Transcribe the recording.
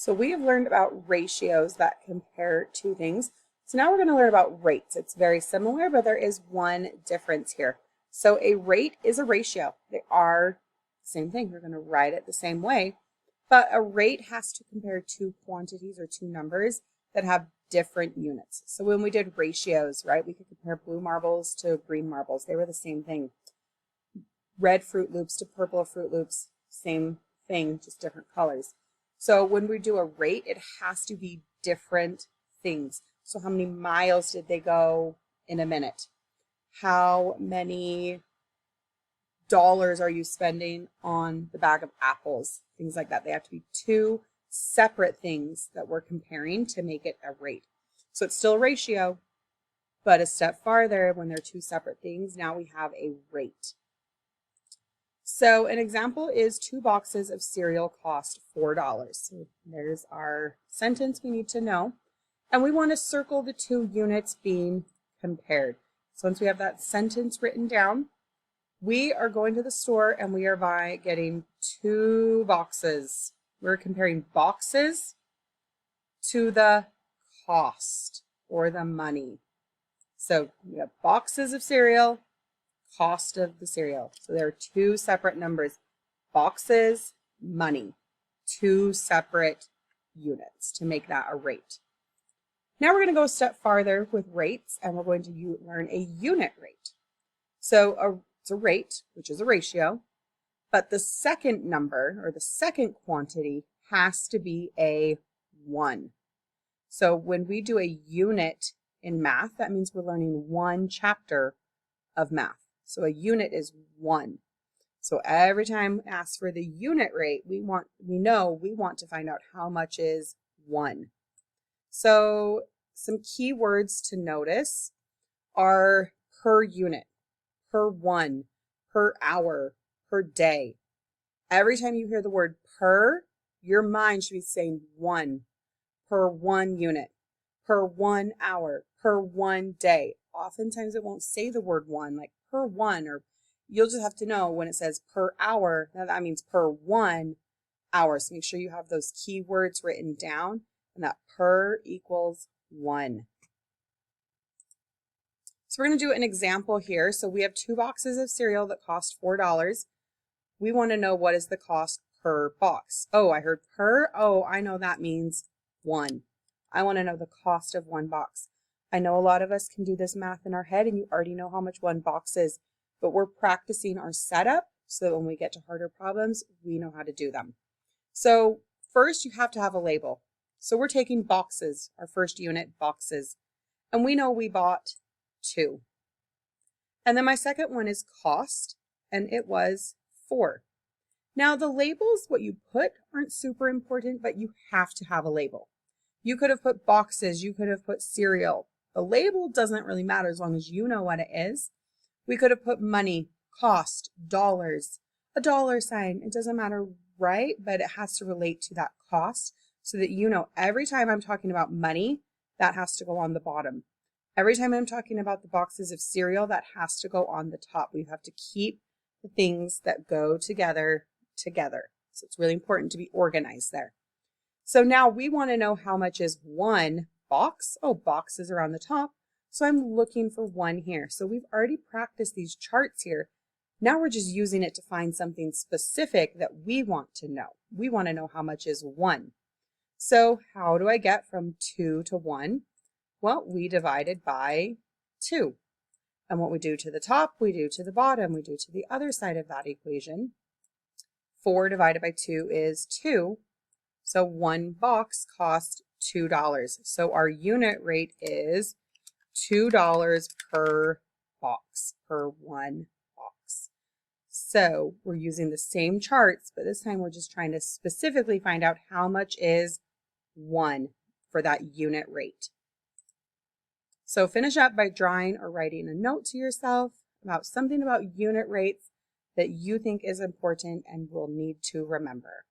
So we have learned about ratios that compare two things. So now we're going to learn about rates. It's very similar, but there is one difference here. So a rate is a ratio. They are the same thing. We're going to write it the same way, but a rate has to compare two quantities or two numbers that have different units. So when we did ratios, right, we could compare blue marbles to green marbles. They were the same thing. Red Fruit Loops to purple Fruit Loops, same thing, just different colors. So when we do a rate, it has to be different things. So how many miles did they go in a minute? How many dollars are you spending on the bag of apples? Things like that. They have to be two separate things that we're comparing to make it a rate. So it's still a ratio, but a step farther when they're two separate things, now we have a rate. So an example is 2 boxes of cereal cost $4. So there's our sentence we need to know. And we want to circle the two units being compared. So once we have that sentence written down, we are going to the store and we are getting 2 boxes. We're comparing boxes to the cost or the money. So we have boxes of cereal, cost of the cereal. So there are 2 separate numbers. Boxes, money. 2 separate units to make that a rate. Now we're going to go a step farther with rates and we're going to learn a unit rate. So it's a rate, which is a ratio, but the second number or the second quantity has to be a 1. So when we do a unit in math, that means we're learning one chapter of math. So a unit is 1. So every time we ask for the unit rate, we want to find out how much is 1. So some key words to notice are per unit, per 1, per hour, per day. Every time you hear the word per, your mind should be saying 1, per 1 unit, per 1 hour, per 1 day. Oftentimes it won't say the word 1, like per 1, or you'll just have to know when it says per hour, that means per 1 hour. So make sure you have those key words written down and that per equals 1. So we're going to do an example here. So we have 2 boxes of cereal that cost $4. We want to know what is the cost per box. Oh, I heard per. Oh, I know that means 1. I want to know the cost of 1 box. I know a lot of us can do this math in our head and you already know how much 1 box is, but we're practicing our setup so that when we get to harder problems, we know how to do them. So first you have to have a label. So we're taking boxes, our first unit, boxes, and we know we bought 2. And then my second one is cost, and it was 4. Now the labels, what you put, aren't super important, but you have to have a label. You could have put boxes, you could have put cereal. The label doesn't really matter as long as you know what it is. We could have put money, cost, dollars, a dollar sign. It doesn't matter, right? But it has to relate to that cost so that you know every time I'm talking about money, that has to go on the bottom. Every time I'm talking about the boxes of cereal, that has to go on the top. We have to keep the things that go together. So it's really important to be organized there. So now we want to know how much is 1 box. Oh, boxes are on the top. So I'm looking for 1 here. So we've already practiced these charts here. Now we're just using it to find something specific that we want to know. We want to know how much is 1. So how do I get from 2 to 1? Well, we divided by 2. And what we do to the top, we do to the bottom, we do to the other side of that equation. 4 divided by 2 is 2. So 1 box costs $2. So our unit rate is $2 per box, per 1 box. So we're using the same charts, but this time we're just trying to specifically find out how much is 1 for that unit rate. So finish up by drawing or writing a note to yourself about something about unit rates that you think is important and will need to remember.